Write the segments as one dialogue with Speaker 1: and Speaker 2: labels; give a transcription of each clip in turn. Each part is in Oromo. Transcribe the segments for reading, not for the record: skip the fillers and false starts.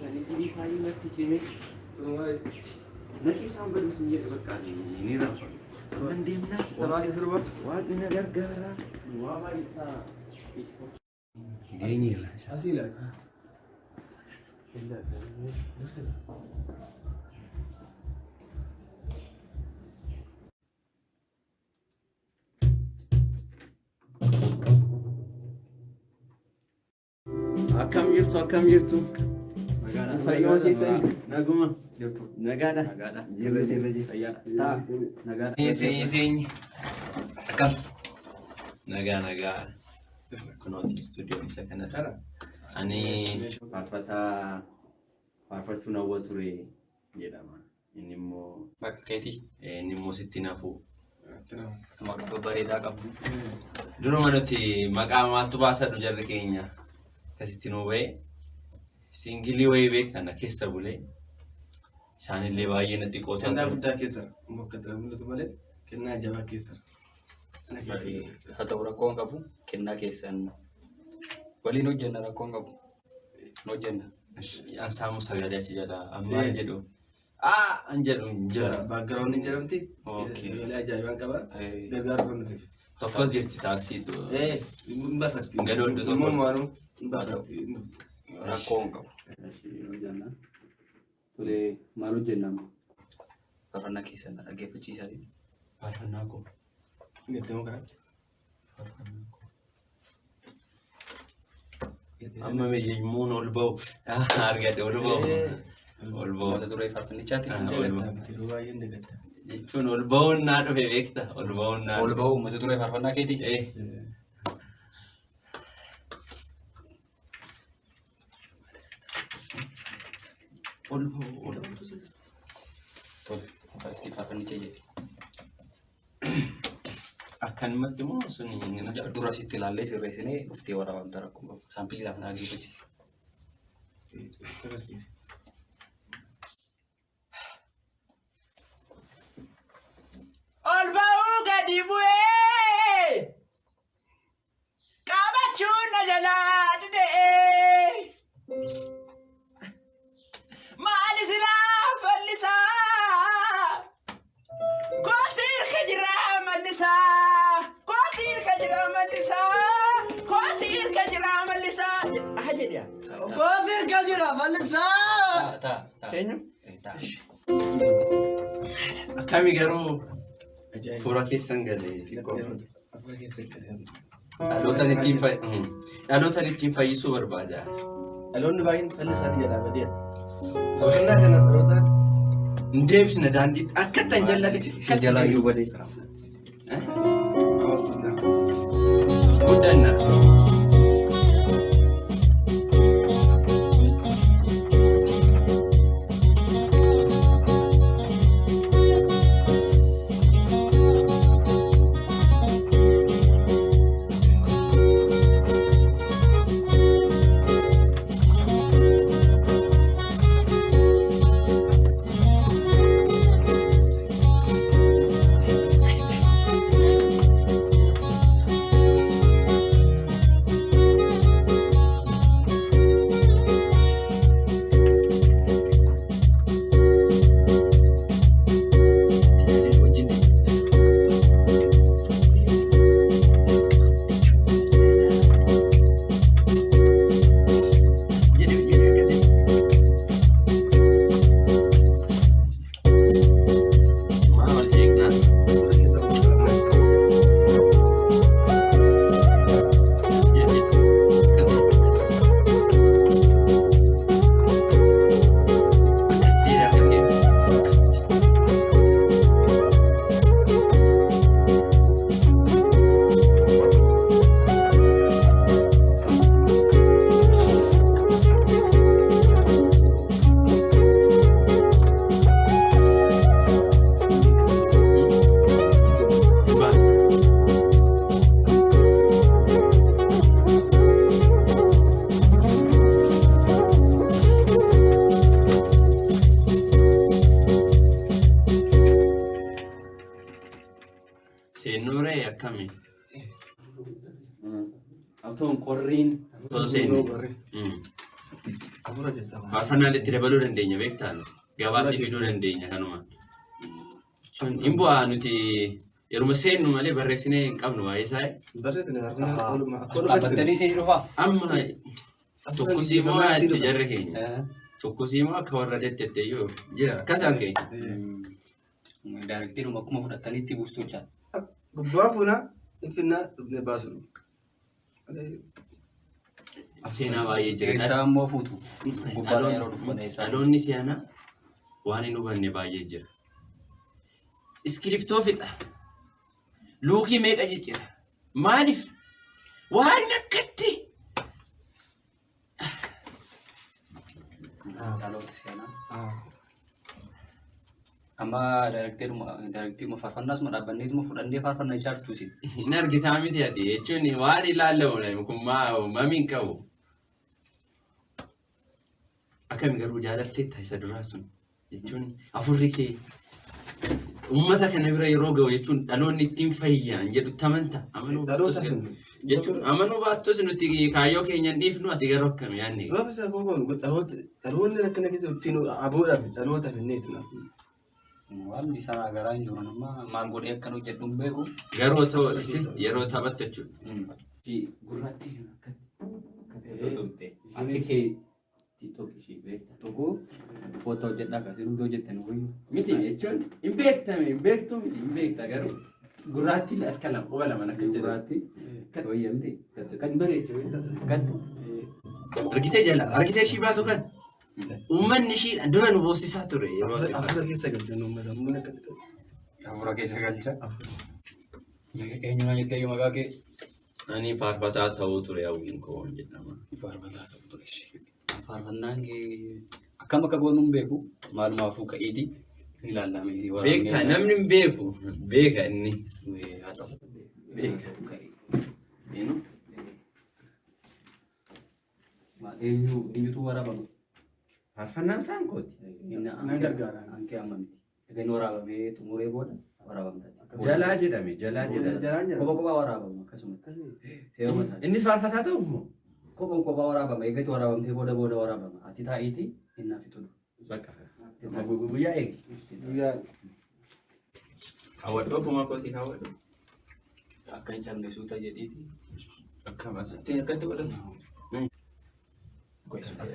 Speaker 1: Sani sini fayu natti cime. Naki sambar musinje bakka ni rafa. Saban demna tabaa kesruba. Waaqni na gargaara. Waa baay'isa. Geenyirra. Asiilata. Akkam jirtu. Magaalaa fayyoo keessanii naguma jirtu. Nagaadha. Jirra. Fayyaadha. Taa. Nagaadha. Teenya. Akkam. Nagaa. Kunooti studio isa kanadha. Ani faarfachuu nawwa ture jedhama. Inni immoo
Speaker 2: bakka keetii.
Speaker 1: Inni immoo sitti nafu.
Speaker 2: Maqaa bareedaa qabdu.
Speaker 1: Duruma nuti maqaa maaltu baasadhu jarri keenya. Kasitti nuu ba'e singilii wayii beektana keessa bulee isaanillee baay'ee natti qoosaa
Speaker 3: kennaa guddaa keessa bakka tura mul'atu malee kennaa jabaa keessa.
Speaker 2: Haa ta'u rakkoon qabu kennaa keessan waliin hojjenna rakkoon qabu hojjenna.
Speaker 1: Ansaamu sagalee achi jala amma jedhu an jedhu jira.
Speaker 3: Baaggaroonni jedhamti. Sagalee ajaa'ibaan qaba. Gargaaru kan nuti.
Speaker 1: Tokkos jirti taaksiitu.
Speaker 3: Hin baafatti.
Speaker 1: Gadooddu tokko.
Speaker 2: Rakkoon qabu.
Speaker 4: Tole maal hojjennama?
Speaker 2: Faarfannaa keessan dhaggeeffachiisaa deemu.
Speaker 1: Faarfannaa koo.
Speaker 3: Gattamu kana.
Speaker 1: Amma meeyyimuun ol ba'u argate ol ba'u.
Speaker 2: Mata duree faarfannichaati.
Speaker 1: Jechuun ol ba'uun naa dhufe beekta. Ol
Speaker 2: ba'u mata duree faarfannaa keeti.
Speaker 1: Ol ba'u.
Speaker 2: Tole isti faarfannicha jedhe.
Speaker 1: Akkanumatti moo suni
Speaker 2: Dura sitti ilaallee sirreessinee dhuftee waraabamta rakkoon qabu. Saampiiliidhaaf na dhaggeeffachiisa.
Speaker 1: Ol ba'uu gadi bu'ee qabachuun na jalaa didee maali silaa fallisaa koosiir ka jiraa mallisaa jedha.
Speaker 3: Koosiir ka jira mallisaa.
Speaker 1: Eenyu? Akkami garuu fuula keessan galee xiqqoo. Dhalootaan ittiin fayyisuu barbaada.
Speaker 3: Dhaloonni baay'een fallisaa jedha badeera. Fakkeenyaa kana dhaloota
Speaker 1: Hin deebisne daandii akka tan jallate
Speaker 2: Si jalaayyuu badee.
Speaker 1: guddanna. Seenuree akkami? Autoon qorriin osoo seenne.
Speaker 3: Hafuura keessaa ba'a.
Speaker 1: Faarfannaa itti dabaluu dandeenya beektaa nuti. Gabaasii fiduu dandeenya kanuma. Hin bu'aa nuti yeruma seennu malee barreessinee hin qabnu waa'ee isaa.
Speaker 3: Barreessine harkaa oolmaa.
Speaker 2: Dhaabbattanii siin dhufaa?
Speaker 1: Amma tokko siimoo itti jarri keenya. Tokko siimoo akka warra deddeettee jira. Akkasaan keenya.
Speaker 2: Daarektiinuma akkuma fudhattanii itti buustuu jira.
Speaker 3: Gubbaa fuunaa infinnaa dhufnee baasu.
Speaker 1: Seenaa baay'ee jira.
Speaker 2: Keessaa immoo fuutu. Gubbaa yeroo dhufu
Speaker 1: Dhaloonni siyaanaa waan hin hubanne baay'ee jira. Iskiriftoo fixa. Luukii meeqa jijjiira? Maaliif? Waan akkatti.
Speaker 2: Dhaloota seenaa. Amma daarektiinuma faarfannaasuma dhaabbanneetuma fudhannee faarfannaa ijaartu isin.
Speaker 1: Hin argitaa miti ati jechuun waan ilaallamu kun mamiin qabu. Akkami garuu jaalatteetta isa duraa sun jechuun afurri kee uummata kana bira yeroo ga'u jechuun dhaloonni ittiin fayyaan jedhu tamanta amanuu baattus nuti kaayyoo keenya hin dhiifnu ati garuu akkami yaadne.
Speaker 3: Gaafa isa fogoon dhaloonni akkana keessa ittiin aboodaaf dhaloota finneetu naaf.
Speaker 2: Waan isaa garaa hin jiru nama maal godhee akkan hojjedhu hin beeku.
Speaker 1: Garuu ta'u isin yeroo taphattu jechuudha. Gurraatti akka kee tokkishii beekta.
Speaker 2: Tokko footoo hojjedhaa kaasee nuti hojjettan wayyu.
Speaker 1: Miti jechuun hin beektame hin beektu miti hin beekta garuu gurraatti akka lama quba lama akka
Speaker 2: Gurraatti wayya miti.
Speaker 3: Kan bareechu.
Speaker 1: Argitee ishii baatu kan uummanni ishii dura nu boosisaa ture.
Speaker 3: Hafuura keessa galchan uummata humna akka ta'e.
Speaker 2: Hafuura keessa galcha. Eenyumaa jettee yoo maqaa kee?
Speaker 1: Ani faarfataa ta'uu ture hawwiin koo jedhama.
Speaker 2: Faarfataa ta'uu ture. Faarfannaan akkam akka goonu hin beeku. Maalumaafuu ka'eeti ni ilaallamee.
Speaker 1: Beektaa namni hin beeku beeka inni.
Speaker 2: Eenyutu waraabama?
Speaker 1: Faarfannaan isaan kooti.
Speaker 3: Nan gargaara.
Speaker 2: Ankee amma miti. Egaa waraabamee xumuree booda waraabamta.
Speaker 1: Jalaa jedhame.
Speaker 2: Kophaa waraabama akkasuma.
Speaker 1: Innis faarfataa ta'u immoo.
Speaker 2: Kophaa waraabama. Eegatti waraabamtee booda waraabama. Ati taa'iiti innaa fixudha.
Speaker 1: Bakka. Guyyaa eegi. Kaawwadhu akkuma kooti kaawwadhu.
Speaker 2: Akka hin cabne suuta jedhiiti.
Speaker 1: Akkama sittiin akkatti godhatu.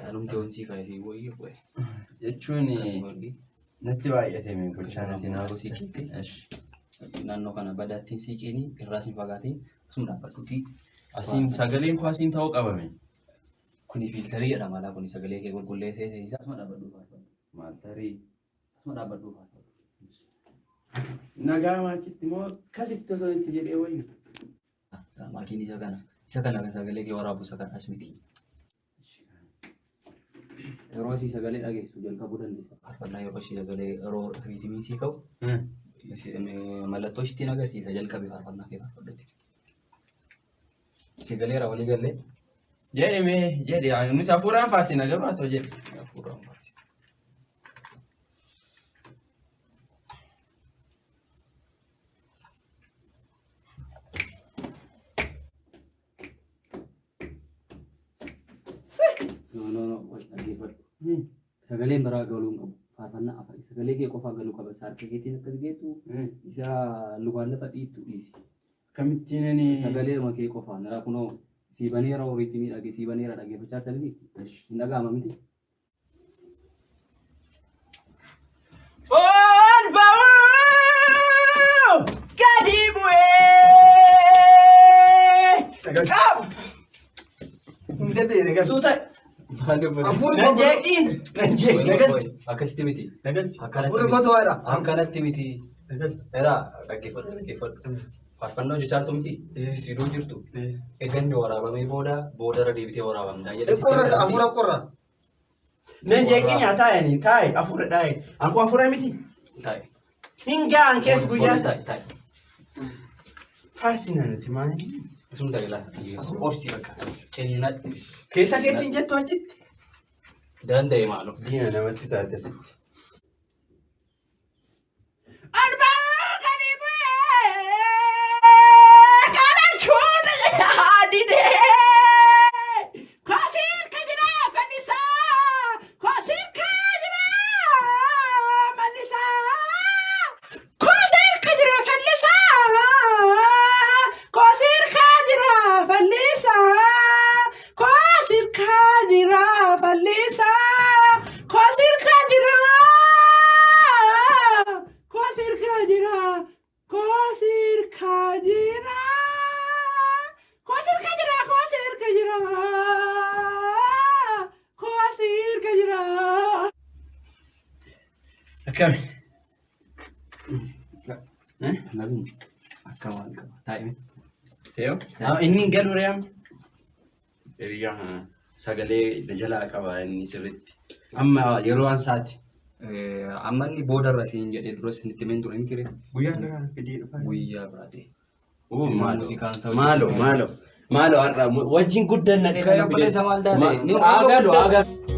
Speaker 2: Anumti honsii kaayee wayii qo'e.
Speaker 1: Jechuun natti baay'ate gochaa natti
Speaker 2: naannoo kana badaattiin siiqeenii irraas hin fagaatiin asuma dhaabbatuuti.
Speaker 1: Asiin sagaleen koo asiin ta'uu qabame.
Speaker 2: Kuni fiiltarii jedhama laa kuni sagalee kee qulqulleessee isaa asuma dhaabbadhuu faatu.
Speaker 1: Maal tarii?
Speaker 2: Asuma dhaabbadhuu faatu.
Speaker 1: Nagaa maachitti moo akkasitti osoo itti jedhee wayyu.
Speaker 2: Maakiin isa kana kan sagalee kee waraabu isa kan as miti. Yeroo si sagalee dhageessu jalqabuu dandeessa. Faarfannaa yeroo si sagalee yeroo riitimiin sii ka'u mallattoo ishiitiin agarsiisa jalqabe faarfannaa kee faarfadhate. Sagaleera walii gallee.
Speaker 1: Jedhe nuti hafuuraan faasina garuu haa ta'u jedhe.
Speaker 2: Hafuuraan faasina. Sagaleen biraa galuu qabu. Faarfannaa afaan sagalee kee qofaa galuu qaba. Saarkee keetiin akkas geetu isa lukaan lafa dhiittu dhiisi.
Speaker 1: Akkamittiin ani
Speaker 2: sagalee makee qofaan irraa kunoo siibaneera horiitti miidhagee siibaneera dhaggeeffachaa jirtanii hin dhaga'ama miti.
Speaker 1: Ol ba'uu gadi bu'ee qabu.
Speaker 3: Ndedee
Speaker 1: Suuta.
Speaker 2: Akkasitti miti.
Speaker 3: Akkanatti
Speaker 2: miti. Era dhaggeeffadhu. Faarfannoo jechaaltu miti. Siduu jirtu. Eeganni waraabamee boodarra deebitee waraabamtaa jedha.
Speaker 3: Afuura qorra.
Speaker 1: Nan jeeqin yaa taa'anii taa'e afuura dhaa'e. Anku afuura miti.
Speaker 2: Taa'e.
Speaker 1: Hingaan keessa guyyaa.
Speaker 2: Taa'e.
Speaker 1: Faarsinaa nuti maali?
Speaker 2: Asuma dhalaa. Obsi bakka. Ciniinaa.
Speaker 1: Keessa keettiin jettu achitti.
Speaker 2: Danda'e maaloo.
Speaker 1: Diina namatti taate asitti. Didee! Kasir kajira kanisa! Akkami?
Speaker 2: Naguun akka maal qaba taa'ime.
Speaker 1: Teeyo? Inni hin galu re'am? Hiriyaa sagalee jalaa qaba inni sirriitti. Amma yeroo waan isaati.
Speaker 2: Amma inni boodarra siin jedhee duras inni himeen ture hin ture.
Speaker 1: Guyyaa biraa fidee dhufa.
Speaker 2: Guyyaa biraate.
Speaker 1: Maaloo har'a wajjin guddanna dheeraa.
Speaker 2: Kaya pala sa maldade.